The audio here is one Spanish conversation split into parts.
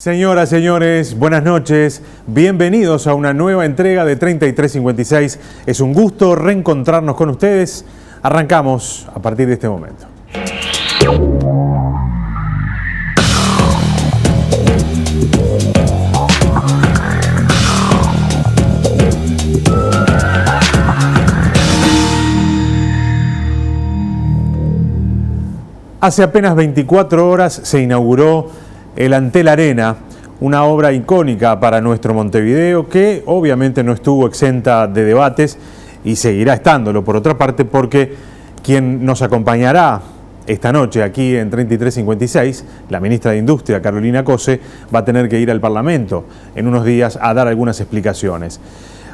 Señoras, señores, buenas noches. Bienvenidos a una nueva entrega de 3356. Es un gusto reencontrarnos con ustedes. Arrancamos a partir de este momento. Hace apenas 24 horas se inauguró el Antel Arena, una obra icónica para nuestro Montevideo que obviamente no estuvo exenta de debates y seguirá estándolo por otra parte, porque quien nos acompañará esta noche aquí en 3356, la ministra de Industria, Carolina Cose, va a tener que ir al Parlamento en unos días a dar algunas explicaciones.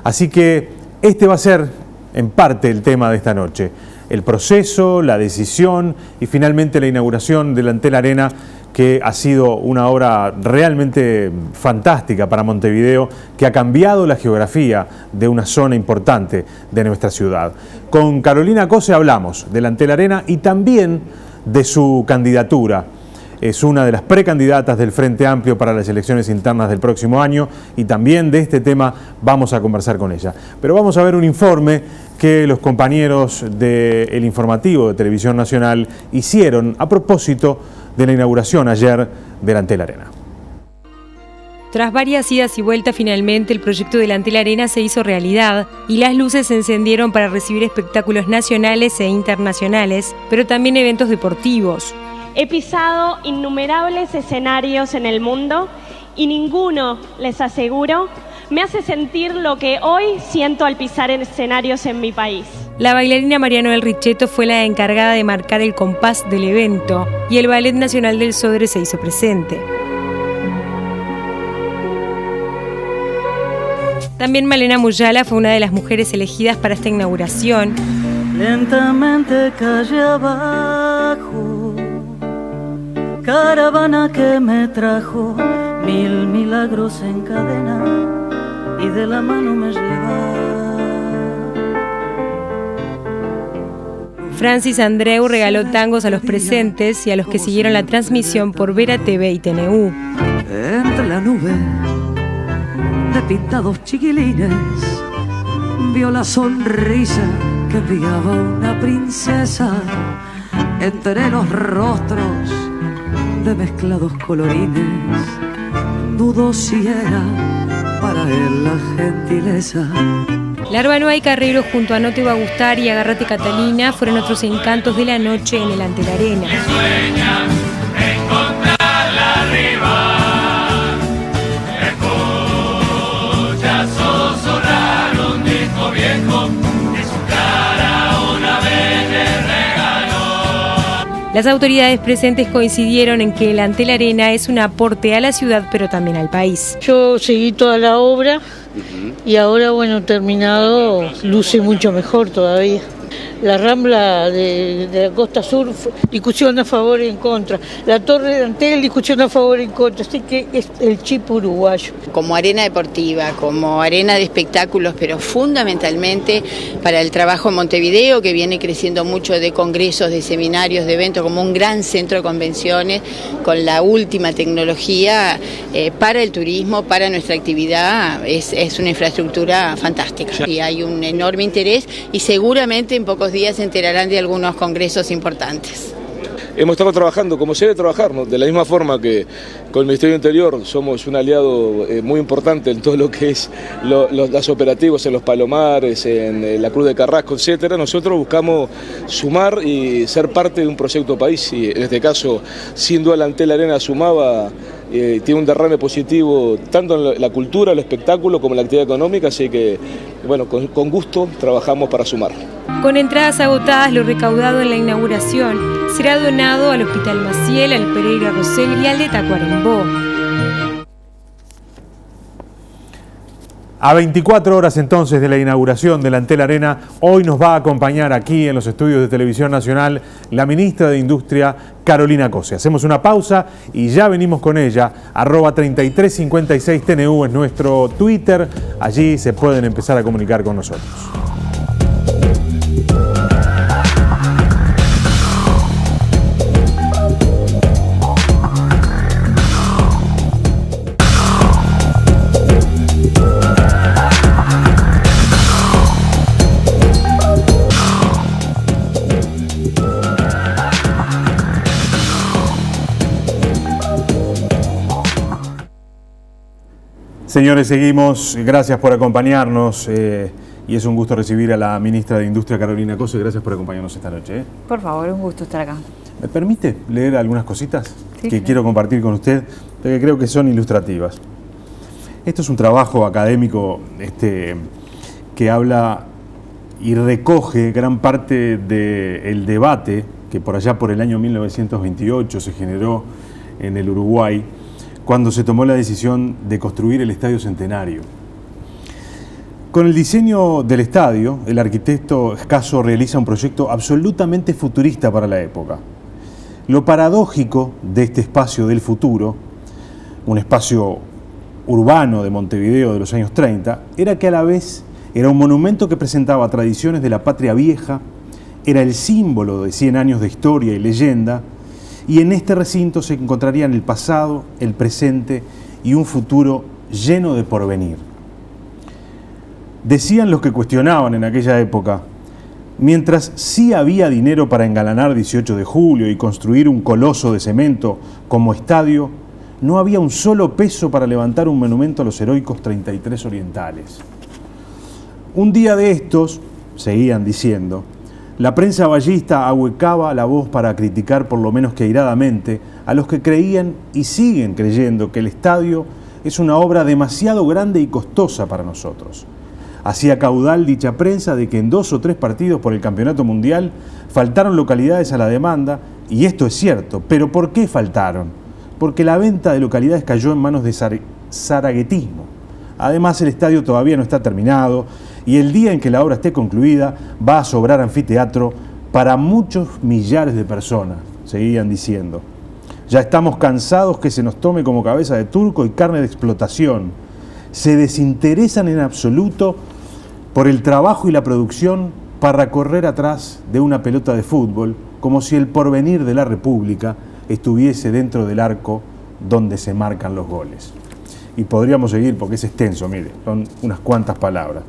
Así que este va a ser en parte el tema de esta noche: el proceso, la decisión y finalmente la inauguración del Antel Arena, que ha sido una obra realmente fantástica para Montevideo, que ha cambiado la geografía de una zona importante de nuestra ciudad. Con Carolina Cose hablamos del Antel Arena y también de su candidatura. Es una de las precandidatas del Frente Amplio para las elecciones internas del próximo año y también de este tema vamos a conversar con ella. Pero vamos a ver un informe que los compañeros del informativo de Televisión Nacional hicieron a propósito de la inauguración ayer del Antel Arena. Tras varias idas y vueltas, finalmente el proyecto del Antel Arena se hizo realidad y las luces se encendieron para recibir espectáculos nacionales e internacionales, pero también eventos deportivos. He pisado innumerables escenarios en el mundo y ninguno, les aseguro, me hace sentir lo que hoy siento al pisar en escenarios en mi país. La bailarina María Noel Richetto fue la encargada de marcar el compás del evento y el Ballet Nacional del Sodre se hizo presente. También Malena Muyala fue una de las mujeres elegidas para esta inauguración. Lentamente calle abajo, caravana que me trajo mil milagros en cadena y de la mano me lleva. Francis Andreu regaló tangos a los presentes y a los que siguieron la transmisión por Vera TV y TNU. Entre la nube de pintados chiquilines vio la sonrisa que enviaba una princesa entre los rostros de mezclados colorines. Dudó si era para él la gentileza. Larva Noa y Carrero junto a No Te Va a Gustar y Agárrate Catalina fueron otros encantos de la noche en el Antel Arena. Las autoridades presentes coincidieron en que el Antel Arena es un aporte a la ciudad, pero también al país. Yo seguí toda la obra y ahora, bueno, terminado, luce mucho mejor todavía. La Rambla de la Costa Sur, discusión a favor y en contra. La Torre de Antel, discusión a favor y en contra. Así que es el chip uruguayo. Como arena deportiva, como arena de espectáculos, pero fundamentalmente para el trabajo en Montevideo, que viene creciendo mucho de congresos, de seminarios, de eventos, como un gran centro de convenciones, con la última tecnología para el turismo, para nuestra actividad. Es una infraestructura fantástica. Y hay un enorme interés y seguramente en pocos días se enterarán de algunos congresos importantes. Hemos estado trabajando como se debe trabajar, ¿no? De la misma forma que con el Ministerio del Interior somos un aliado muy importante en todo lo que es los operativos en los Palomares, en la Cruz de Carrasco, etcétera. Nosotros buscamos sumar y ser parte de un proyecto país, y en este caso, sin duda, el Antel Arena sumaba, tiene un derrame positivo tanto en la cultura, el espectáculo, como en la actividad económica, así que, bueno, con gusto trabajamos para sumar. Con entradas agotadas, lo recaudado en la inauguración será donado al Hospital Maciel, al Pereira Rosell y al de Tacuarembó. A 24 horas entonces de la inauguración del Antel Arena, hoy nos va a acompañar aquí en los estudios de Televisión Nacional la ministra de Industria, Carolina Cose. Hacemos una pausa y ya venimos con ella. @3356TNU es nuestro Twitter. Allí se pueden empezar a comunicar con nosotros. Señores, seguimos. Gracias por acompañarnos. Y es un gusto recibir a la ministra de Industria, Carolina Cose. Gracias por acompañarnos esta noche. Por favor, un gusto estar acá. ¿Me permite leer algunas cositas que claro. quiero compartir con usted, que creo que son ilustrativas? Esto es un trabajo académico que habla y recoge gran parte del debate que por allá por el año 1928 se generó en el Uruguay cuando se tomó la decisión de construir el Estadio Centenario. Con el diseño del estadio, el arquitecto Escaso realiza un proyecto absolutamente futurista para la época. Lo paradójico de este espacio del futuro, un espacio urbano de Montevideo de los años 30, era que a la vez era un monumento que presentaba tradiciones de la patria vieja, era el símbolo de 100 años de historia y leyenda, y en este recinto se encontrarían el pasado, el presente y un futuro lleno de porvenir. Decían los que cuestionaban en aquella época, mientras sí había dinero para engalanar 18 de julio y construir un coloso de cemento como estadio, no había un solo peso para levantar un monumento a los heroicos 33 orientales. Un día de estos, seguían diciendo, la prensa vallista ahuecaba la voz para criticar por lo menos que airadamente a los que creían y siguen creyendo que el estadio es una obra demasiado grande y costosa para nosotros. Hacía caudal dicha prensa de que en 2 o 3 partidos por el campeonato mundial faltaron localidades a la demanda, y esto es cierto, pero ¿por qué faltaron? Porque la venta de localidades cayó en manos de zaraguetismo. Además, el estadio todavía no está terminado, y el día en que la obra esté concluida va a sobrar anfiteatro para muchos millares de personas, seguían diciendo. Ya estamos cansados que se nos tome como cabeza de turco y carne de explotación. Se desinteresan en absoluto por el trabajo y la producción para correr atrás de una pelota de fútbol, como si el porvenir de la República estuviese dentro del arco donde se marcan los goles. Y podríamos seguir porque es extenso, mire, son unas cuantas palabras.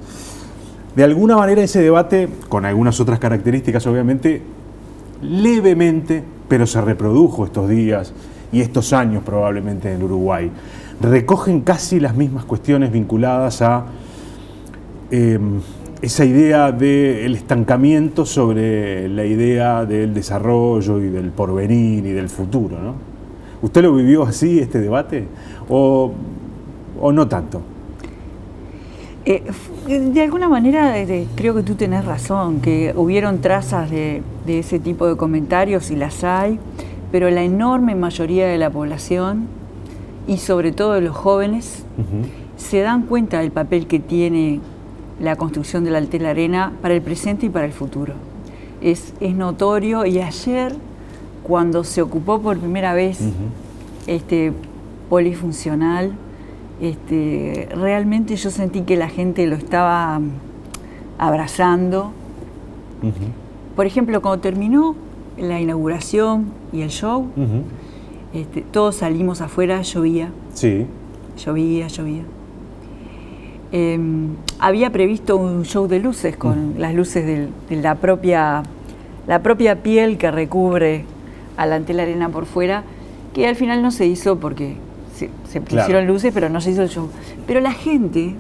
De alguna manera ese debate, con algunas otras características obviamente, levemente, pero se reprodujo estos días y estos años probablemente en el Uruguay. Recogen casi las mismas cuestiones vinculadas a esa idea del estancamiento sobre la idea del desarrollo y del porvenir y del futuro, ¿no? ¿Usted lo vivió así, este debate? ¿O no tanto? De alguna manera creo que tú tenés razón, que hubieron trazas de ese tipo de comentarios y las hay, pero la enorme mayoría de la población y sobre todo de los jóvenes se dan cuenta del papel que tiene la construcción del Antel Arena para el presente y para el futuro. Es notorio, y ayer cuando se ocupó por primera vez polifuncional, realmente yo sentí que la gente lo estaba abrazando. Por ejemplo, cuando terminó la inauguración y el show, todos salimos afuera, llovía. Sí. Llovía. Había previsto un show de luces con las luces de la propia piel que recubre al Antel Arena por fuera, que al final no se hizo porque se pusieron luces, pero no se hizo el show. Pero la gente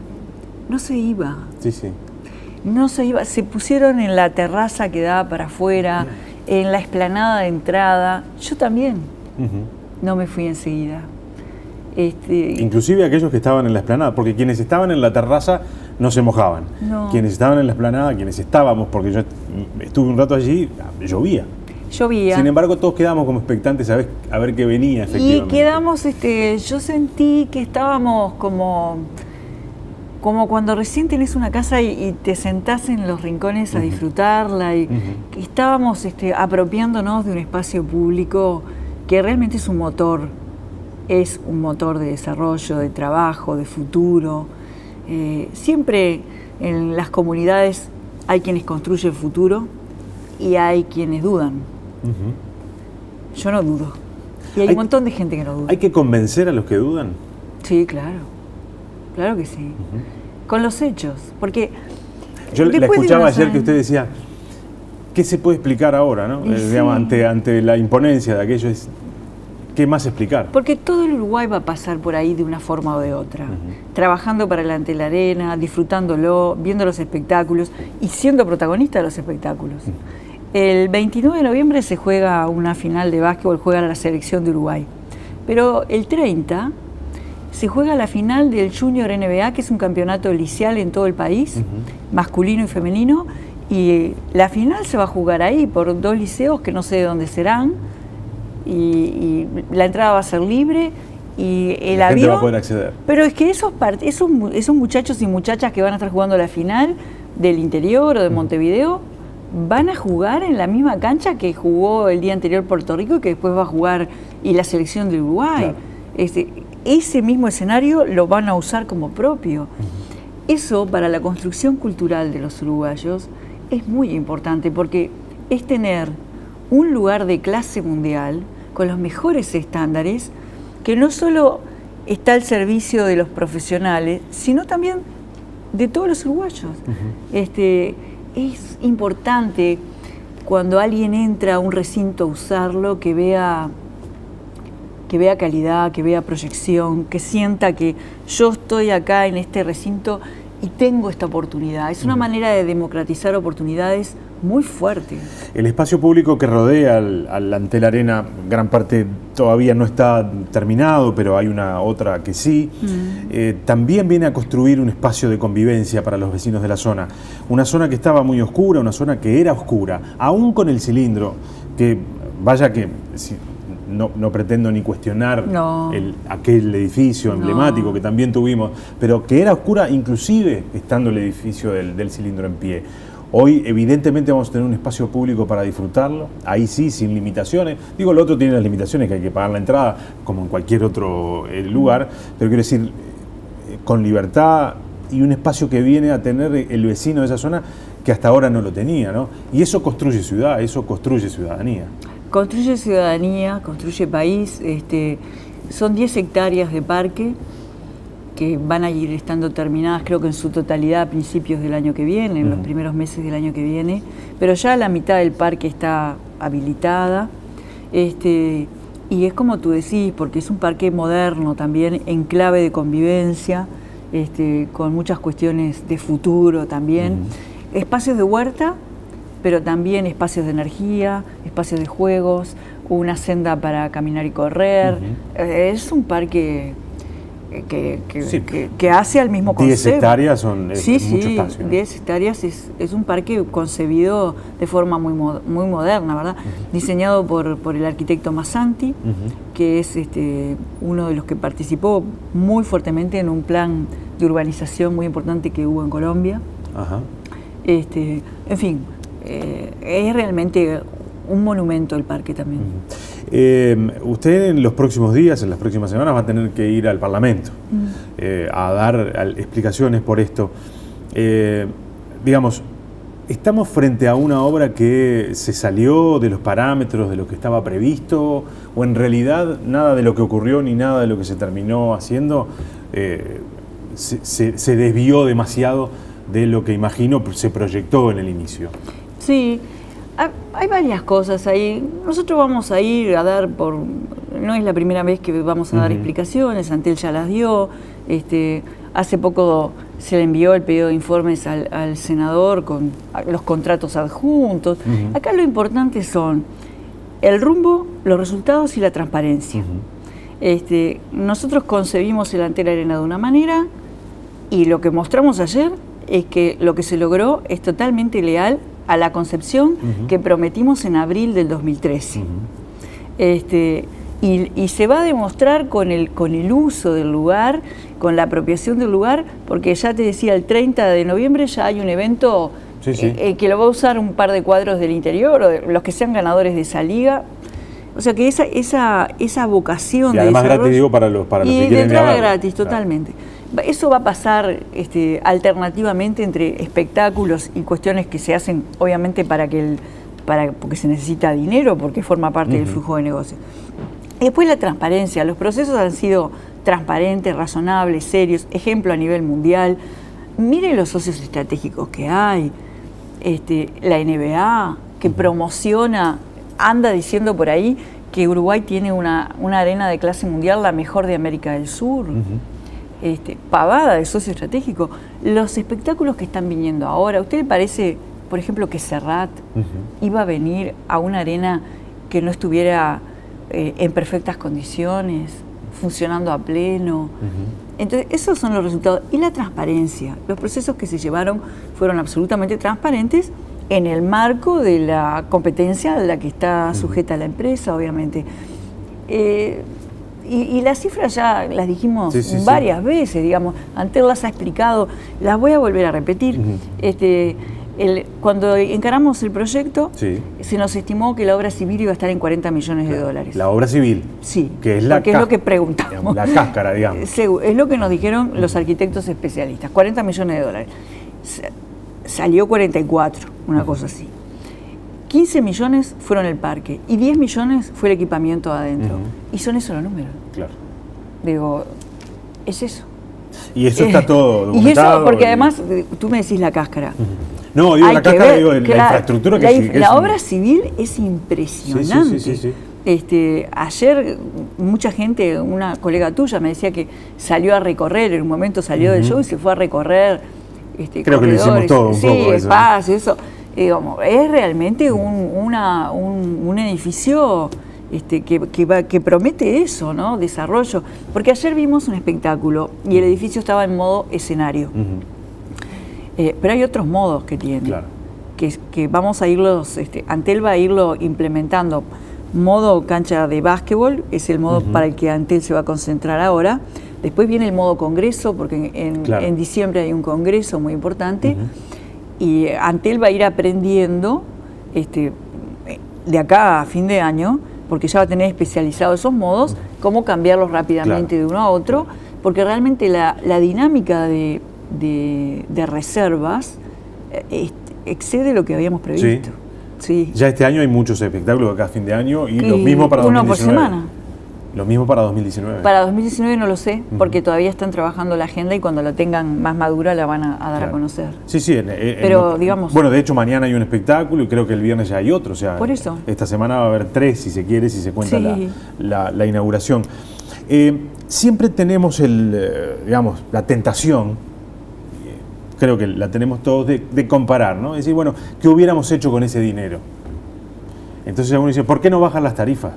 no se iba. Sí. No se iba. Se pusieron en la terraza que daba para afuera, en la explanada de entrada. Yo también no me fui enseguida. Inclusive aquellos que estaban en la explanada, porque quienes estaban en la terraza no se mojaban. No. Quienes estaban en la explanada, quienes estábamos, porque yo estuve un rato allí, llovía. Sin embargo, todos quedamos como expectantes a ver qué venía efectivamente. Y quedamos, yo sentí que estábamos como cuando recién tenés una casa y te sentás en los rincones a disfrutarla, y estábamos apropiándonos de un espacio público que realmente es un motor de desarrollo, de trabajo, de futuro. Siempre en las comunidades hay quienes construyen el futuro y hay quienes dudan. Yo no dudo. Y hay un montón de gente que no duda. ¿Hay que convencer a los que dudan? Sí, claro. Claro que sí. Con los hechos. Porque yo le escuchaba ayer que usted decía, ¿qué se puede explicar ahora, no? Digamos, ante la imponencia de aquello. ¿Qué más explicar? Porque todo el Uruguay va a pasar por ahí de una forma o de otra, trabajando para el Antel Arena, disfrutándolo, viendo los espectáculos y siendo protagonista de los espectáculos. El 29 de noviembre se juega una final de básquetbol, juega la selección de Uruguay. Pero el 30 se juega la final del Junior NBA, que es un campeonato liceal en todo el país, masculino y femenino, y la final se va a jugar ahí por 2 liceos que no sé de dónde serán, y la entrada va a ser libre y el la avión gente va a poder acceder. Pero es que esos muchachos y muchachas que van a estar jugando la final del interior o de Montevideo van a jugar en la misma cancha que jugó el día anterior Puerto Rico y que después va a jugar y la selección de Uruguay. Claro. Ese mismo escenario lo van a usar como propio. Eso para la construcción cultural de los uruguayos es muy importante porque es tener un lugar de clase mundial con los mejores estándares que no solo está al servicio de los profesionales, sino también de todos los uruguayos. Es importante cuando alguien entra a un recinto a usarlo que vea calidad, que vea proyección, que sienta que yo estoy acá en este recinto y tengo esta oportunidad. Es una manera de democratizar oportunidades muy fuerte. El espacio público que rodea al Antel Arena, gran parte todavía no está terminado, pero hay otra que sí. También viene a construir un espacio de convivencia para los vecinos de la zona. Una zona que estaba muy oscura, una zona que era oscura, aún con el cilindro, que vaya que... No pretendo ni cuestionar aquel edificio emblemático que también tuvimos, pero que era oscura inclusive estando el edificio del cilindro en pie. Hoy evidentemente vamos a tener un espacio público para disfrutarlo, ahí sí, sin limitaciones. Digo, lo otro tiene las limitaciones, que hay que pagar la entrada, como en cualquier otro lugar, pero quiero decir, con libertad y un espacio que viene a tener el vecino de esa zona que hasta ahora no lo tenía, ¿no? Y eso construye ciudad, eso construye ciudadanía. Construye ciudadanía, construye país. Son 10 hectáreas de parque que van a ir estando terminadas, creo que en su totalidad a principios del año que viene, en los primeros meses del año que viene, pero ya la mitad del parque está habilitada. Y es como tú decís, porque es un parque moderno también, en clave de convivencia, con muchas cuestiones de futuro también. Espacios de huerta, pero también espacios de energía, espacios de juegos, una senda para caminar y correr. Es un parque que hace al mismo concepto. 10 hectáreas son mucho espacio, ¿no? 10 hectáreas es un parque concebido de forma muy moderna, ¿verdad? Diseñado por el arquitecto Massanti, que es uno de los que participó muy fuertemente en un plan de urbanización muy importante que hubo en Colombia. En fin, es realmente un monumento el parque también. Usted en los próximos días, en las próximas semanas, va a tener que ir al Parlamento a dar explicaciones por esto. Digamos, ¿estamos frente a una obra que se salió de los parámetros de lo que estaba previsto? ¿O en realidad nada de lo que ocurrió ni nada de lo que se terminó haciendo se desvió demasiado de lo que imagino se proyectó en el inicio? Sí, hay varias cosas ahí. Nosotros vamos a ir a dar no es la primera vez que vamos a dar explicaciones, Antel ya las dio. Hace poco se le envió el pedido de informes al senador con los contratos adjuntos. Acá lo importante son el rumbo, los resultados y la transparencia. Nosotros concebimos el Antel Arena de una manera y lo que mostramos ayer es que lo que se logró es totalmente leal a la concepción que prometimos en abril del 2013. Y se va a demostrar con el uso del lugar, con la apropiación del lugar, porque ya te decía, el 30 de noviembre ya hay un evento que lo va a usar un par de cuadros del interior, o de los que sean ganadores de esa liga. O sea que esa vocación y además de desarrollo, gratis, digo, para los que quieren de entrada gratis, totalmente. Eso va a pasar alternativamente entre espectáculos y cuestiones que se hacen, obviamente, porque se necesita dinero, porque forma parte del flujo de negocio. Y después la transparencia. Los procesos han sido transparentes, razonables, serios, ejemplo a nivel mundial. Miren los socios estratégicos que hay. La NBA, que promociona, anda diciendo por ahí que Uruguay tiene una arena de clase mundial, la mejor de América del Sur, pavada de socio estratégico. Los espectáculos que están viniendo ahora, ¿a usted le parece, por ejemplo, que Serrat iba a venir a una arena que no estuviera en perfectas condiciones, funcionando a pleno? Entonces, esos son los resultados. Y la transparencia. Los procesos que se llevaron fueron absolutamente transparentes en el marco de la competencia a la que está sujeta la empresa, obviamente. Y las cifras ya las dijimos varias veces, digamos. Antel las ha explicado, las voy a volver a repetir. Cuando encaramos el proyecto, se nos estimó que la obra civil iba a estar en 40 millones de dólares. La obra civil. Sí, que es porque es lo que preguntamos. Digamos, la cáscara, digamos. Es lo que nos dijeron los arquitectos especialistas, 40 millones de dólares. Salió 44, una cosa así. 15 millones fueron el parque y 10 millones fue el equipamiento adentro. Y son esos los números. Claro. Digo, es eso. Y eso está todo documentado. Y eso, porque además, tú me decís la cáscara. No, digo la cáscara, digo la infraestructura que la obra civil es impresionante. Sí. Ayer mucha gente, una colega tuya me decía que salió a recorrer, en un momento salió del show y se fue a recorrer creo que lo hicimos todo un poco espacio, eso. Es realmente un edificio que promete eso, ¿no? Desarrollo. Porque ayer vimos un espectáculo y el edificio estaba en modo escenario. Pero hay otros modos que tiene. Claro. Que vamos a irlos, Antel va a irlo implementando. Modo cancha de básquetbol, es el modo para el que Antel se va a concentrar ahora. Después viene el modo congreso, porque en diciembre hay un congreso muy importante. Y Antel va a ir aprendiendo de acá a fin de año, porque ya va a tener especializados esos modos, cómo cambiarlos rápidamente de uno a otro, porque realmente la dinámica de reservas excede lo que habíamos previsto. Sí. Ya este año hay muchos espectáculos acá a fin de año y lo mismo para 2019. Uno por semana. Lo mismo para 2019. Para 2019 no lo sé, porque todavía están trabajando la agenda y cuando la tengan más madura la van a dar a conocer. Sí. Pero digamos... Bueno, de hecho mañana hay un espectáculo y creo que el viernes ya hay otro. O sea, por eso. Esta semana va a haber 3, si se quiere, si se cuenta la inauguración. Siempre tenemos la tentación, creo que la tenemos todos, de comparar, ¿no? Es decir, bueno, ¿qué hubiéramos hecho con ese dinero? Entonces uno dice, ¿por qué no bajan las tarifas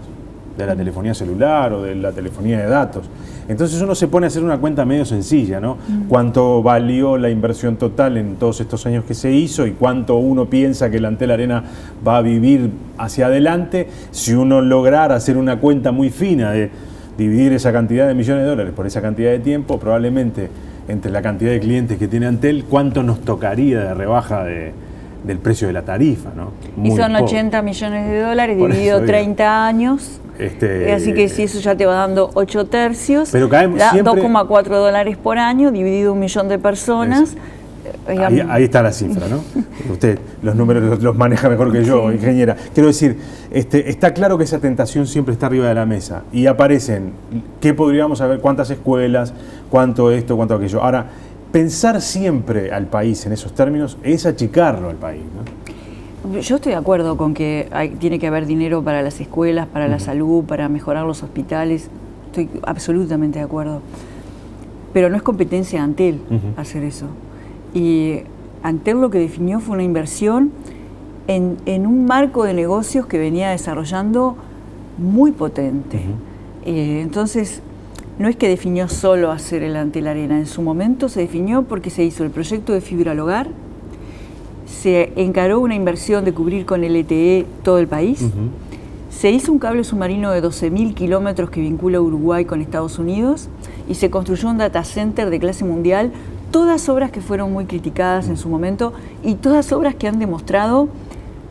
de la telefonía celular o de la telefonía de datos? Entonces uno se pone a hacer una cuenta medio sencilla, ¿no? ¿Cuánto valió la inversión total en todos estos años que se hizo y cuánto uno piensa que la Antel Arena va a vivir hacia adelante? Si uno lograra hacer una cuenta muy fina de dividir esa cantidad de millones de dólares por esa cantidad de tiempo, probablemente entre la cantidad de clientes que tiene Antel, ¿cuánto nos tocaría de rebaja del precio de la tarifa, ¿no? Y son 80 millones de dólares dividido 30 años. Así que si eso ya te va dando 8 tercios, pero caemos siempre... 2,4 dólares por año, dividido 1 millón de personas. Ahí está la cifra, ¿no? Usted los números los maneja mejor que yo, ingeniera. Quiero decir, está claro que esa tentación siempre está arriba de la mesa y aparecen, ¿qué podríamos saber? ¿Cuántas escuelas? ¿Cuánto esto? ¿Cuánto aquello? Ahora, pensar siempre al país en esos términos es achicarlo al país, ¿no? Yo estoy de acuerdo con que tiene que haber dinero para las escuelas, para la salud, para mejorar los hospitales. Estoy absolutamente de acuerdo. Pero no es competencia de Antel hacer eso. Y Antel lo que definió fue una inversión en un marco de negocios que venía desarrollando muy potente. Entonces, no es que definió solo hacer el Antel Arena. En su momento se definió porque se hizo el proyecto de fibra al hogar, se encaró una inversión de cubrir con LTE todo el país, se hizo un cable submarino de 12.000 kilómetros que vincula Uruguay con Estados Unidos y se construyó un data center de clase mundial, todas obras que fueron muy criticadas en su momento y todas obras que han demostrado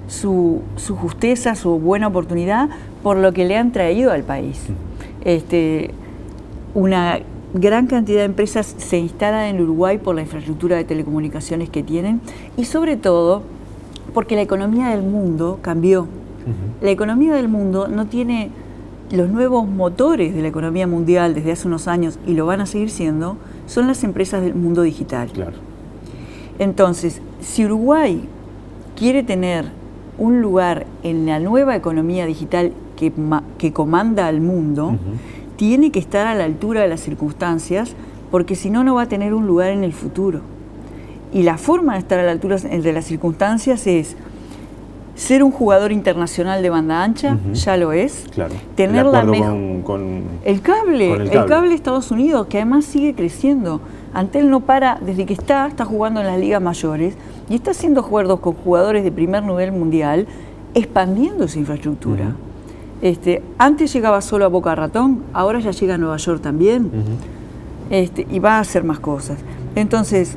su justeza, su buena oportunidad por lo que le han traído al país. Una gran cantidad de empresas se instalan en Uruguay por la infraestructura de telecomunicaciones que tienen y sobre todo porque la economía del mundo cambió. La economía del mundo no tiene los nuevos motores de la economía mundial desde hace unos años y lo van a seguir siendo, son las empresas del mundo digital. Claro. Entonces, si Uruguay quiere tener un lugar en la nueva economía digital que comanda al mundo, tiene que estar a la altura de las circunstancias, porque si no, no va a tener un lugar en el futuro. Y la forma de estar a la altura de las circunstancias es ser un jugador internacional de banda ancha, ya lo es. Claro. Tener el la acuerdo con el cable de Estados Unidos, que además sigue creciendo. Antel no para, desde que está jugando en las ligas mayores y está haciendo acuerdos con jugadores de primer nivel mundial, expandiendo esa infraestructura. Antes llegaba solo a Boca Ratón, ahora ya llega a Nueva York también, y va a hacer más cosas. Entonces,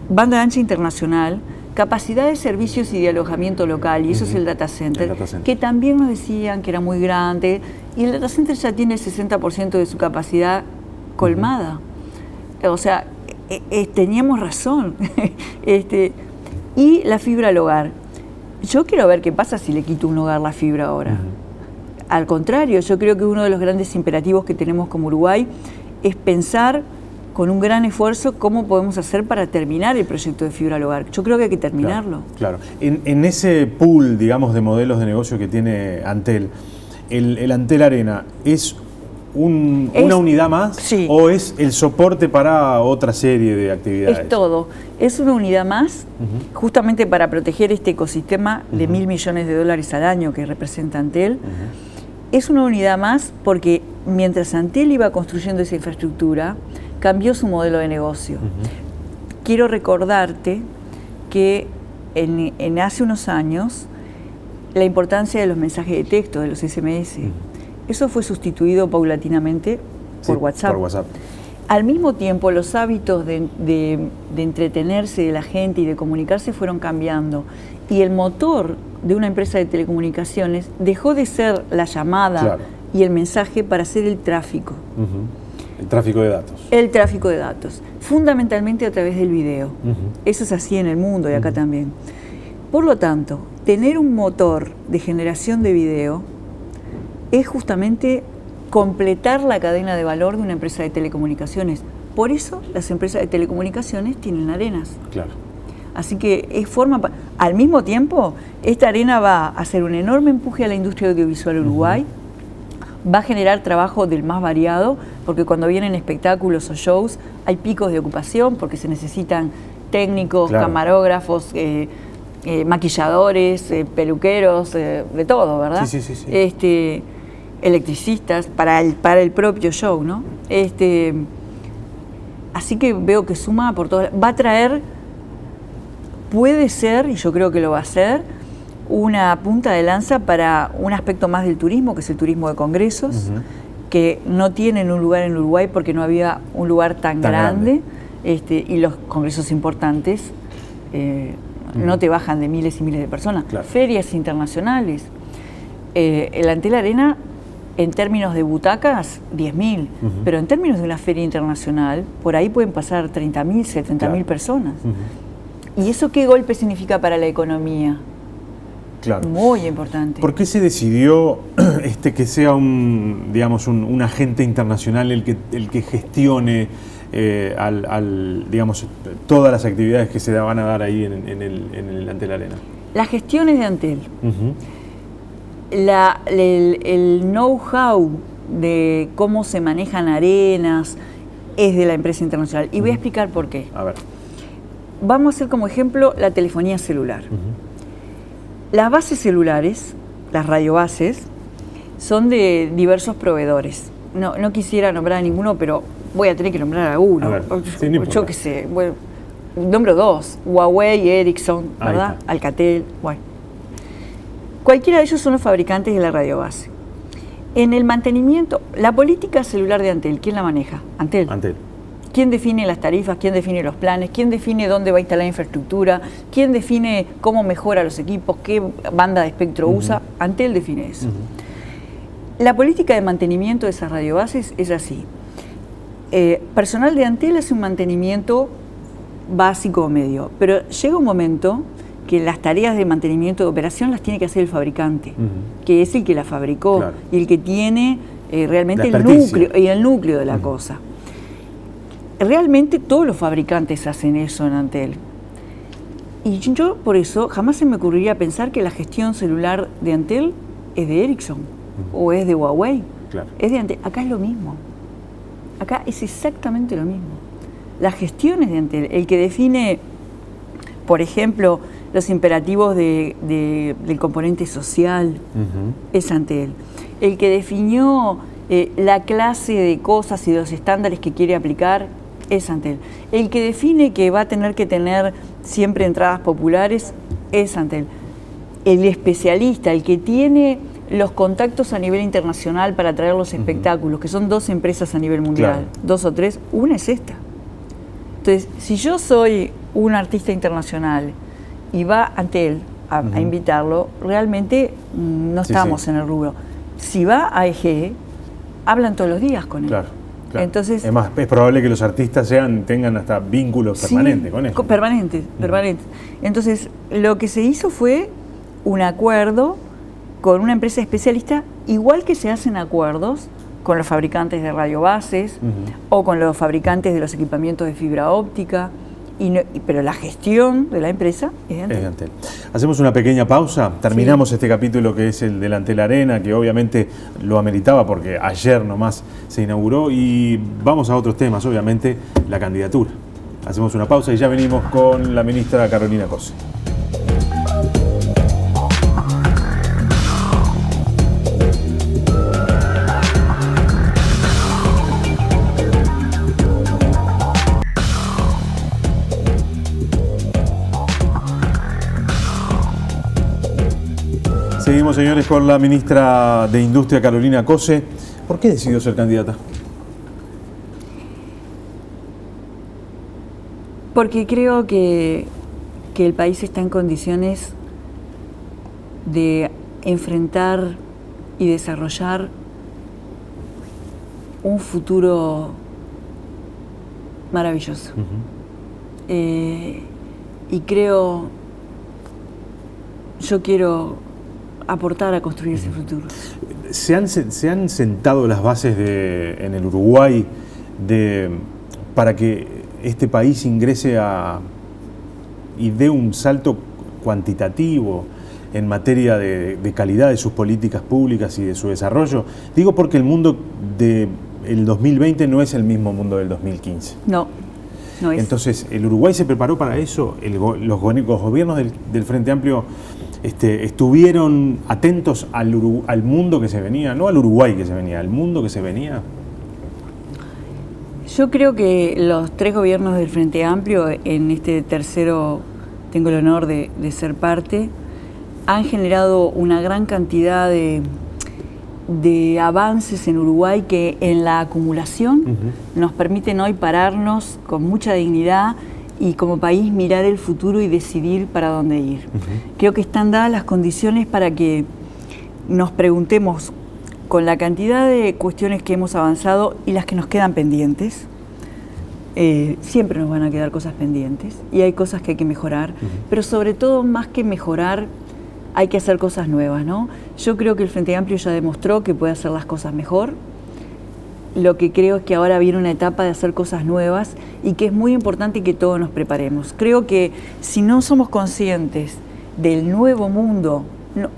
banda ancha internacional, capacidad de servicios y de alojamiento local, y eso es el data center, que también nos decían que era muy grande, y el data center ya tiene el 60% de su capacidad colmada. O sea, teníamos razón. Y la fibra al hogar. Yo quiero ver qué pasa si le quito un hogar la fibra ahora. Al contrario, yo creo que uno de los grandes imperativos que tenemos como Uruguay es pensar con un gran esfuerzo cómo podemos hacer para terminar el proyecto de fibra al hogar. Yo creo que hay que terminarlo. Claro. En ese pool, digamos, de modelos de negocio que tiene Antel, el Antel Arena es una unidad más, sí, o es el soporte para otra serie de actividades. Es todo. Es una unidad más, justamente para proteger este ecosistema de $1.000 millones al año que representa Antel. Es una unidad más porque mientras Antel iba construyendo esa infraestructura, cambió su modelo de negocio. Quiero recordarte que en hace unos años la importancia de los mensajes de texto, de los SMS, eso fue sustituido paulatinamente por WhatsApp. Al mismo tiempo, los hábitos de entretenerse de la gente y de comunicarse fueron cambiando. Y el motor de una empresa de telecomunicaciones dejó de ser la llamada y el mensaje para ser el tráfico. El tráfico de datos. El tráfico de datos, fundamentalmente a través del video. Eso es así en el mundo y acá también. Por lo tanto, tener un motor de generación de video es justamente completar la cadena de valor de una empresa de telecomunicaciones. Por eso las empresas de telecomunicaciones tienen arenas. Claro. Así que al mismo tiempo, esta arena va a hacer un enorme empuje a la industria audiovisual Uruguay, va a generar trabajo del más variado, porque cuando vienen espectáculos o shows hay picos de ocupación, porque se necesitan técnicos, camarógrafos, maquilladores, peluqueros, de todo, ¿verdad? Sí. Electricistas para el propio show, ¿no? Así que veo que suma por todo. Va a traer, puede ser, y yo creo que lo va a hacer, una punta de lanza para un aspecto más del turismo, que es el turismo de congresos, que no tienen un lugar en Uruguay porque no había un lugar tan grande. Y los congresos importantes no te bajan de miles y miles de personas. Ferias internacionales. El Antel Arena, en términos de butacas, 10.000, pero en términos de una feria internacional, por ahí pueden pasar 30.000, 70.000 personas. ¿Y eso qué golpe significa para la economía? Claro. Muy importante. ¿Por qué se decidió que sea un agente internacional el que gestione digamos, todas las actividades que se van a dar ahí en el Antel Arena? Las gestiones de Antel. El know-how de cómo se manejan arenas es de la empresa internacional. Y voy a explicar por qué. A ver. Vamos a hacer como ejemplo la telefonía celular. Las bases celulares, las radiobases, son de diversos proveedores. No quisiera nombrar a ninguno, pero voy a tener que nombrar a uno. A ver, yo qué sé, bueno, nombro dos: Huawei, Ericsson, ¿verdad? Alcatel, bueno. Cualquiera de ellos son los fabricantes de la radiobase. En el mantenimiento, la política celular de Antel, ¿quién la maneja? Antel. ¿Quién define las tarifas? ¿Quién define los planes? ¿Quién define dónde va a instalar la infraestructura? ¿Quién define cómo mejora los equipos? ¿Qué banda de espectro usa? Antel define eso. La política de mantenimiento de esas radiobases es así. Personal de Antel hace un mantenimiento básico o medio, pero llega un momento que las tareas de mantenimiento de operación las tiene que hacer el fabricante, que es el que la fabricó y el que tiene realmente el núcleo de la cosa. Realmente todos los fabricantes hacen eso en Antel. Y yo por eso jamás se me ocurriría pensar que la gestión celular de Antel es de Ericsson. o es de Huawei, Claro. es de Antel. Acá es lo mismo. Acá es exactamente lo mismo. La gestión es de Antel. El que define, por ejemplo, los imperativos del componente social es Antel. El que definió la clase de cosas y los estándares que quiere aplicar es Antel. El que define que va a tener que tener siempre entradas populares es Antel. El especialista, el que tiene los contactos a nivel internacional para traer los espectáculos, que son 2 empresas a nivel mundial, 2 o 3, una es esta. Entonces, si yo soy un artista internacional y va Antel a invitarlo, realmente no estamos en el rubro. Si va a EG, hablan todos los días con él. Claro. Entonces, es más, es probable que los artistas tengan hasta vínculos permanentes con esto. Permanentes. Entonces, lo que se hizo fue un acuerdo con una empresa especialista, igual que se hacen acuerdos con los fabricantes de radiobases o con los fabricantes de los equipamientos de fibra óptica, pero la gestión de la empresa es de Antel. Es de Antel. Hacemos una pequeña pausa, terminamos este capítulo que es el del Antel Arena, que obviamente lo ameritaba porque ayer nomás se inauguró, y vamos a otros temas, obviamente la candidatura. Hacemos una pausa y ya venimos con la ministra Carolina Cose. Seguimos, señores, con la ministra de Industria, Carolina Cose. ¿Por qué decidió ser candidata? Porque creo que el país está en condiciones de enfrentar y desarrollar un futuro maravilloso. Y creo, yo quiero aportar a construir ese futuro. ¿Se han sentado las bases en el Uruguay para que este país ingrese y dé un salto cuantitativo en materia de calidad de sus políticas públicas y de su desarrollo? Digo porque el mundo del 2020 no es el mismo mundo del 2015. No es. Entonces, ¿el Uruguay se preparó para eso? ¿Los gobiernos del Frente Amplio estuvieron atentos al mundo que se venía? No al Uruguay que se venía, al mundo que se venía. Yo creo que los 3 gobiernos del Frente Amplio, en este tercero tengo el honor de ser parte, han generado una gran cantidad de avances en Uruguay que en la acumulación nos permiten hoy pararnos con mucha dignidad y como país mirar el futuro y decidir para dónde ir. Creo que están dadas las condiciones para que nos preguntemos, con la cantidad de cuestiones que hemos avanzado y las que nos quedan pendientes, siempre nos van a quedar cosas pendientes y hay cosas que hay que mejorar, pero sobre todo, más que mejorar, hay que hacer cosas nuevas, ¿no? Yo creo que el Frente Amplio ya demostró que puede hacer las cosas mejor. Lo que creo es que ahora viene una etapa de hacer cosas nuevas y que es muy importante que todos nos preparemos. Creo que si no somos conscientes del nuevo mundo,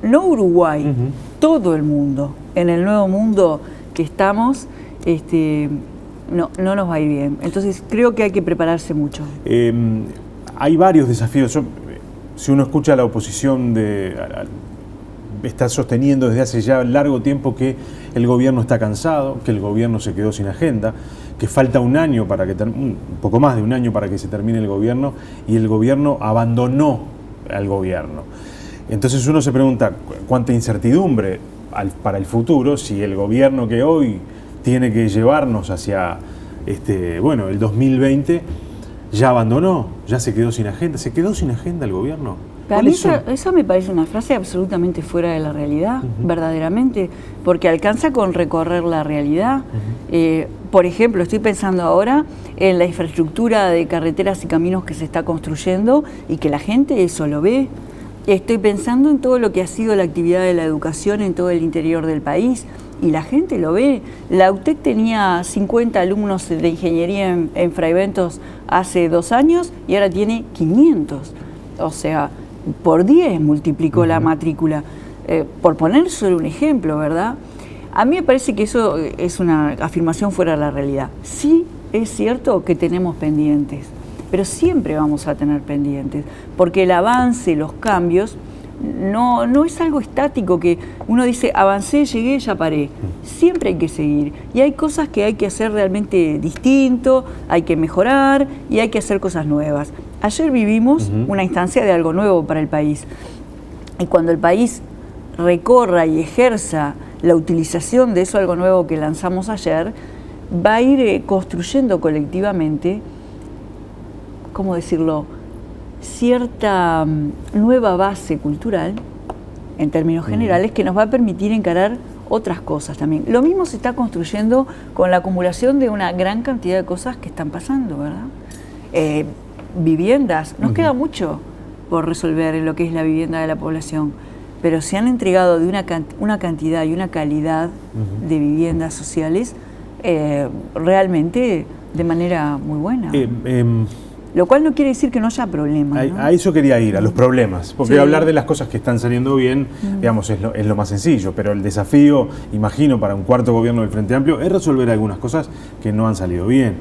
no Uruguay, todo el mundo, en el nuevo mundo que estamos, no nos va a ir bien. Entonces creo que hay que prepararse mucho. Hay varios desafíos. Si uno escucha a la oposición, está sosteniendo desde hace ya largo tiempo que el gobierno está cansado, que el gobierno se quedó sin agenda, que falta un poco más de un año para que se termine el gobierno, y el gobierno abandonó al gobierno. Entonces uno se pregunta cuánta incertidumbre para el futuro si el gobierno que hoy tiene que llevarnos hacia el 2020 ya abandonó, ya se quedó sin agenda. ¿Se quedó sin agenda el gobierno? Para mí esa me parece una frase absolutamente fuera de la realidad, verdaderamente, porque alcanza con recorrer la realidad. Por ejemplo, estoy pensando ahora en la infraestructura de carreteras y caminos que se está construyendo y que la gente eso lo ve. Estoy pensando en todo lo que ha sido la actividad de la educación en todo el interior del país y la gente lo ve. La UTEC tenía 50 alumnos de ingeniería en Fray Bentos hace 2 años y ahora tiene 500. O sea, por 10 multiplicó la matrícula. por poner solo un ejemplo, ¿verdad? A mí me parece que eso es una afirmación fuera de la realidad. Sí es cierto que tenemos pendientes, pero siempre vamos a tener pendientes, porque el avance, los cambios, no es algo estático que uno dice, avancé, llegué, ya paré. Siempre hay que seguir. Y hay cosas que hay que hacer realmente distinto, hay que mejorar y hay que hacer cosas nuevas. Ayer vivimos una instancia de algo nuevo para el país. Y cuando el país recorra y ejerza la utilización de eso algo nuevo que lanzamos ayer, va a ir construyendo colectivamente, ¿cómo decirlo?, cierta nueva base cultural, en términos generales, que nos va a permitir encarar otras cosas también. Lo mismo se está construyendo con la acumulación de una gran cantidad de cosas que están pasando, ¿verdad? Viviendas, nos queda mucho por resolver en lo que es la vivienda de la población, pero se han entregado de una cantidad y una calidad de viviendas sociales realmente de manera muy buena. Lo cual no quiere decir que no haya problemas, ¿no? A eso quería ir, a los problemas, porque hablar de las cosas que están saliendo bien, digamos, es lo más sencillo, pero el desafío, imagino, para un cuarto gobierno del Frente Amplio es resolver algunas cosas que no han salido bien.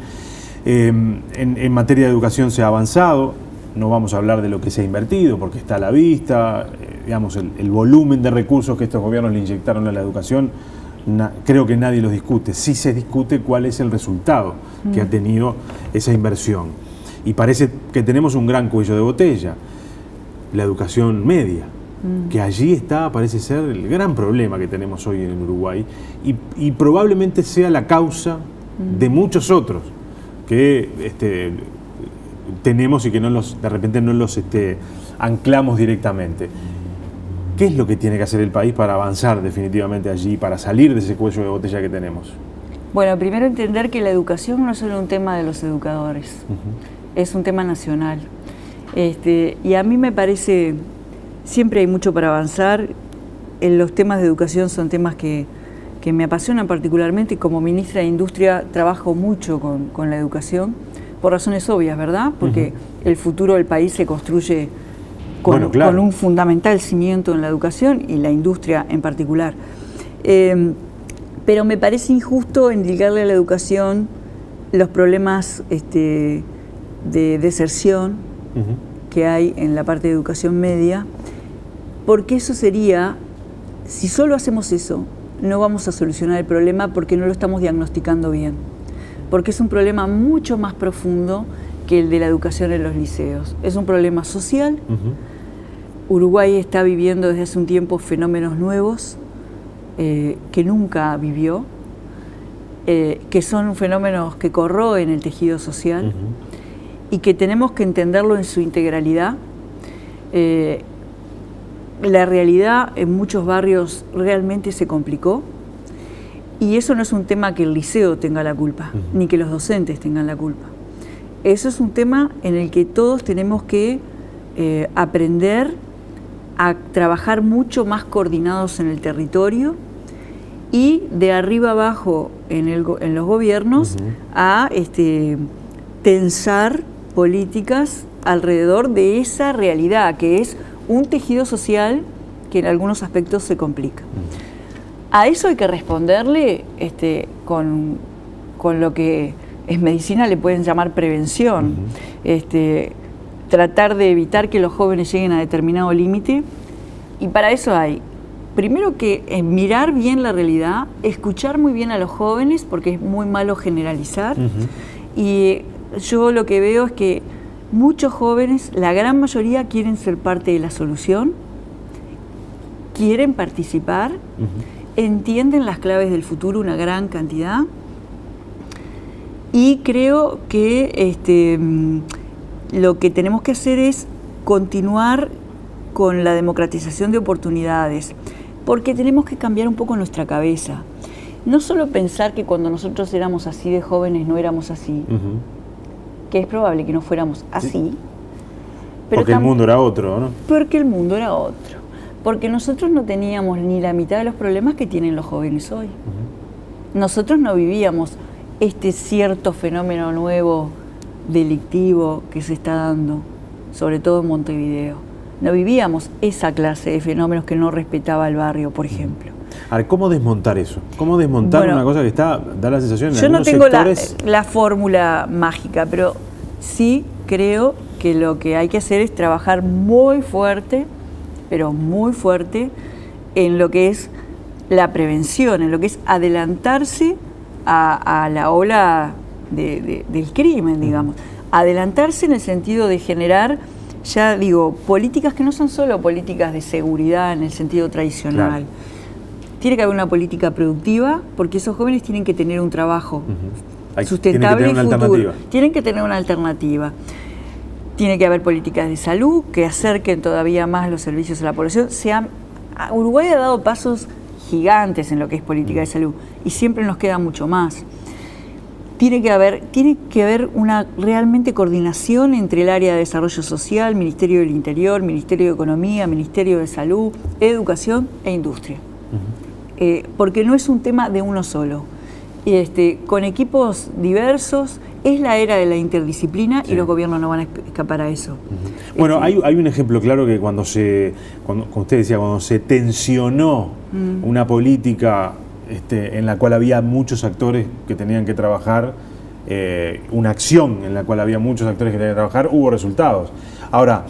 En materia de educación se ha avanzado, no vamos a hablar de lo que se ha invertido, porque está a la vista, digamos, el volumen de recursos que estos gobiernos le inyectaron a la educación, creo que nadie los discute. Sí se discute cuál es el resultado que ha tenido esa inversión. Y parece que tenemos un gran cuello de botella, la educación media, que allí está, parece ser, el gran problema que tenemos hoy en Uruguay, y probablemente sea la causa de muchos otros que tenemos y que de repente no los anclamos directamente. ¿Qué es lo que tiene que hacer el país para avanzar definitivamente allí, para salir de ese cuello de botella que tenemos? Bueno, primero entender que la educación no es solo un tema de los educadores. Es un tema nacional. Y a mí me parece, siempre hay mucho para avanzar. Los temas de educación son temas que me apasionan particularmente, y como ministra de Industria trabajo mucho con la educación, por razones obvias, ¿verdad? Porque el futuro del país se construye con un fundamental cimiento en la educación y la industria en particular. Pero me parece injusto endilgarle a la educación los problemas de deserción que hay en la parte de educación media, porque eso sería, si solo hacemos eso, no vamos a solucionar el problema porque no lo estamos diagnosticando bien, porque es un problema mucho más profundo que el de la educación en los liceos. Es un problema social. Uruguay está viviendo desde hace un tiempo fenómenos nuevos que nunca vivió, que son fenómenos que corroen el tejido social, y que tenemos que entenderlo en su integralidad. La realidad en muchos barrios realmente se complicó, y eso no es un tema que el liceo tenga la culpa, ni que los docentes tengan la culpa. Eso es un tema en el que todos tenemos que aprender a trabajar mucho más coordinados en el territorio y de arriba abajo en los gobiernos a tensar políticas alrededor de esa realidad, que es un tejido social que en algunos aspectos se complica. A eso hay que responderle con lo que en medicina le pueden llamar prevención, tratar de evitar que los jóvenes lleguen a determinado límite, y para eso hay, primero que mirar bien la realidad, escuchar muy bien a los jóvenes, porque es muy malo generalizar, y yo lo que veo es que muchos jóvenes, la gran mayoría, quieren ser parte de la solución, quieren participar, entienden las claves del futuro, una gran cantidad, y creo que lo que tenemos que hacer es continuar con la democratización de oportunidades, porque tenemos que cambiar un poco nuestra cabeza. No solo pensar que cuando nosotros éramos así de jóvenes no éramos así, que es probable que no fuéramos así. Pero porque el mundo era otro, ¿no? Porque el mundo era otro. Porque nosotros no teníamos ni la mitad de los problemas que tienen los jóvenes hoy. Nosotros no vivíamos este cierto fenómeno nuevo delictivo que se está dando, sobre todo en Montevideo. no vivíamos esa clase de fenómenos que no respetaba el barrio, por ejemplo. Ahora, ¿cómo desmontar eso? ¿Cómo desmontar una cosa que da la sensación en yo algunos no tengo sectores? la fórmula mágica, pero sí creo que lo que hay que hacer es trabajar muy fuerte, pero muy fuerte, en lo que es la prevención, en lo que es adelantarse a la ola del crimen, digamos. Adelantarse en el sentido de generar, ya digo, políticas que no son solo políticas de seguridad en el sentido tradicional. Claro. Tiene que haber una política productiva, porque esos jóvenes tienen que tener un trabajo sustentable y futuro. Tienen que tener una alternativa. Tiene que haber políticas de salud que acerquen todavía más los servicios a la población. Uruguay ha dado pasos gigantes en lo que es política de salud y siempre nos queda mucho más. Tiene que haber una realmente coordinación entre el área de desarrollo social, Ministerio del Interior, Ministerio de Economía, Ministerio de Salud, Educación e Industria. Porque no es un tema de uno solo. Con equipos diversos, es la era de la interdisciplina y los gobiernos no van a escapar a eso. Bueno, hay un ejemplo claro que cuando usted decía, cuando se tensionó una política en la cual había muchos actores que tenían que trabajar, una acción en la cual había muchos actores que tenían que trabajar, hubo resultados. Ahora,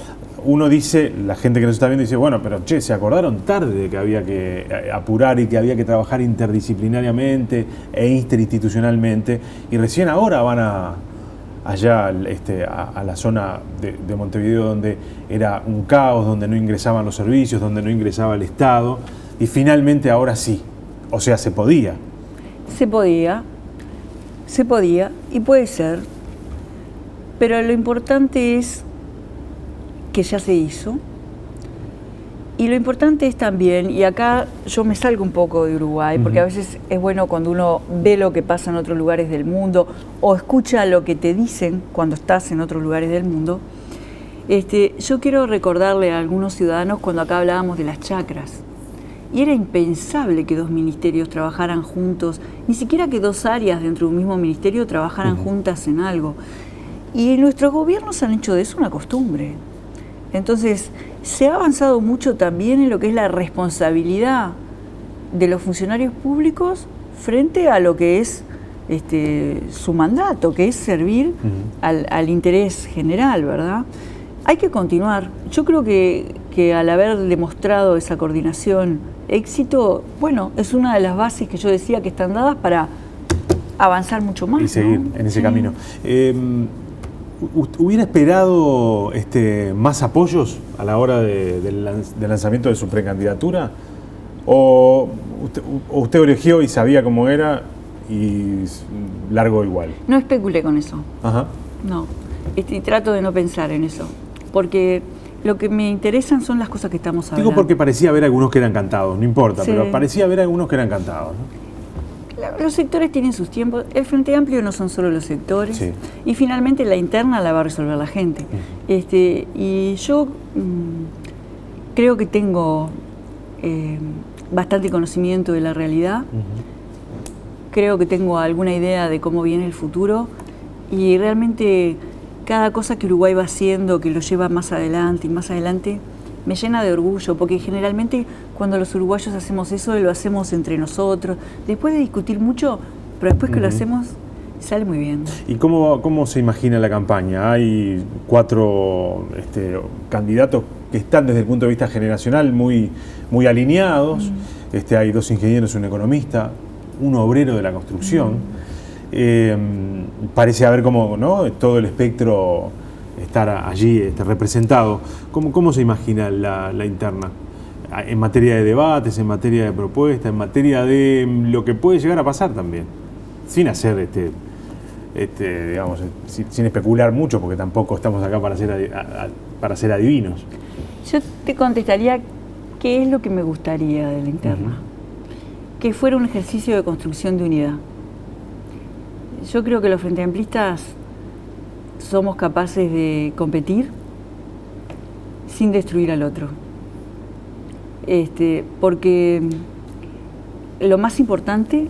uno dice, la gente que nos está viendo dice, bueno, pero se acordaron tarde de que había que apurar y que había que trabajar interdisciplinariamente e interinstitucionalmente, y recién ahora van allá a la zona de Montevideo, donde era un caos, donde no ingresaban los servicios, donde no ingresaba el Estado, y finalmente ahora sí. O sea, se podía. Se podía y puede ser, pero lo importante es que ya se hizo, y lo importante es también, y acá yo me salgo un poco de Uruguay, porque a veces es bueno cuando uno ve lo que pasa en otros lugares del mundo o escucha lo que te dicen cuando estás en otros lugares del mundo. Yo quiero recordarle a algunos ciudadanos cuando acá hablábamos de las chacras, y era impensable que dos ministerios trabajaran juntos, ni siquiera que dos áreas dentro de un mismo ministerio trabajaran juntas en algo. Y nuestros gobiernos han hecho de eso una costumbre. Entonces, se ha avanzado mucho también en lo que es la responsabilidad de los funcionarios públicos frente a lo que es su mandato, que es servir al interés general, ¿verdad? Hay que continuar. Yo creo que al haber demostrado esa coordinación, éxito, bueno, es una de las bases que yo decía que están dadas para avanzar mucho más. Y seguir en ese camino. ¿Hubiera esperado más apoyos a la hora del lanzamiento de su precandidatura? ¿O usted eligió y sabía cómo era y largó igual? No especulé con eso. Ajá. No. Y trato de no pensar en eso. Porque lo que me interesan son las cosas que estamos hablando. Digo porque parecía haber algunos que eran cantados, no importa, pero parecía haber algunos que eran cantados, ¿no? Los sectores tienen sus tiempos. El Frente Amplio no son solo los sectores. Sí. Y finalmente la interna la va a resolver la gente. Y yo creo que tengo bastante conocimiento de la realidad. Creo que tengo alguna idea de cómo viene el futuro. Y realmente cada cosa que Uruguay va haciendo, que lo lleva más adelante y más adelante, me llena de orgullo, porque generalmente cuando los uruguayos hacemos eso, lo hacemos entre nosotros, después de discutir mucho, pero después que lo hacemos, sale muy bien. ¿Y cómo se imagina la campaña? Hay 4 candidatos que están desde el punto de vista generacional muy alineados, hay 2 ingenieros, un economista, un obrero de la construcción, parece haber como, ¿no?, todo el espectro estar allí representado. ¿Cómo se imagina la interna? En materia de debates, en materia de propuestas, en materia de lo que puede llegar a pasar también, sin hacer digamos, sin especular mucho, porque tampoco estamos acá para ser adivinos. Yo te contestaría qué es lo que me gustaría de la interna. Que fuera un ejercicio de construcción de unidad. Yo creo que los Frente Amplistas somos capaces de competir sin destruir al otro. Porque lo más importante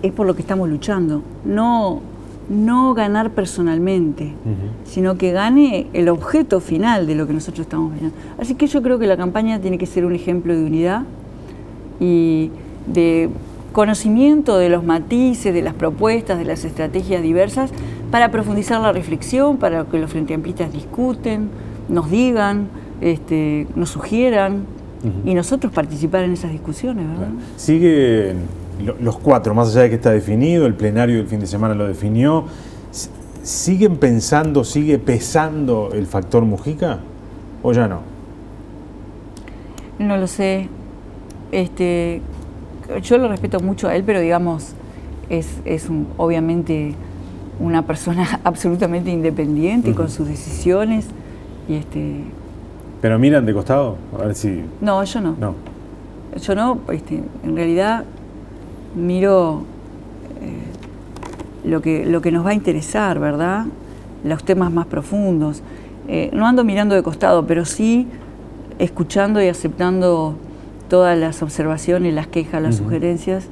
es por lo que estamos luchando, no no ganar personalmente, sino que gane el objeto final de lo que nosotros estamos viendo. Así que yo creo que la campaña tiene que ser un ejemplo de unidad y de conocimiento de los matices, de las propuestas, de las estrategias diversas, para profundizar la reflexión, para que los Frente Amplistas discuten, nos digan, nos sugieran, y nosotros participar en esas discusiones, ¿verdad? Siguen los cuatro, más allá de que está definido, el plenario del fin de semana lo definió, ¿siguen pensando, sigue pesando el factor Mujica o ya no? No lo sé. Yo lo respeto mucho a él, pero digamos, es obviamente una persona absolutamente independiente con sus decisiones. ¿Pero miran de costado? A ver si... No, yo no. Yo no, en realidad miro lo que nos va a interesar, ¿verdad? Los temas más profundos. No ando mirando de costado, pero sí escuchando y aceptando todas las observaciones, las quejas, las sugerencias,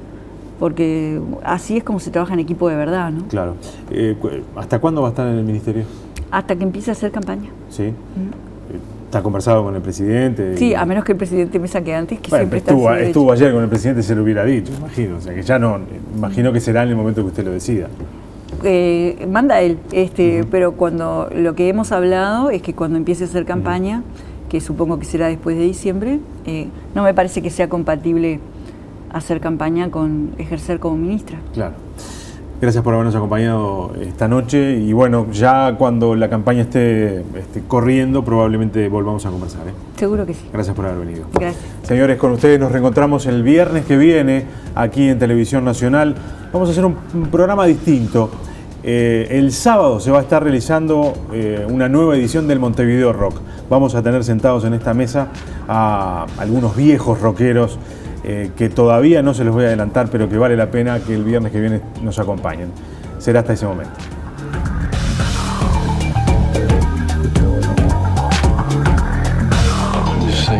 porque así es como se trabaja en equipo de verdad, ¿no? Claro. ¿Hasta cuándo va a estar en el ministerio? Hasta que empiece a hacer campaña. ¿Sí? ¿Está conversado con el presidente? Sí, a menos que el presidente me saque antes, que bueno, siempre está estuvo ayer con el presidente, se lo hubiera dicho, imagino. O sea, que ya no, imagino que será en el momento que usted lo decida. Manda él, pero cuando lo que hemos hablado es que cuando empiece a hacer campaña, que supongo que será después de diciembre, no me parece que sea compatible hacer campaña con ejercer como ministra. Claro. Gracias por habernos acompañado esta noche y bueno, ya cuando la campaña esté corriendo probablemente volvamos a conversar. Seguro que sí. Gracias por haber venido. Gracias. Señores, con ustedes nos reencontramos el viernes que viene aquí en Televisión Nacional. Vamos a hacer un programa distinto. El sábado se va a estar realizando una nueva edición del Montevideo Rock. Vamos a tener sentados en esta mesa a algunos viejos rockeros que todavía no se los voy a adelantar, pero que vale la pena que el viernes que viene nos acompañen. Será hasta ese momento. Say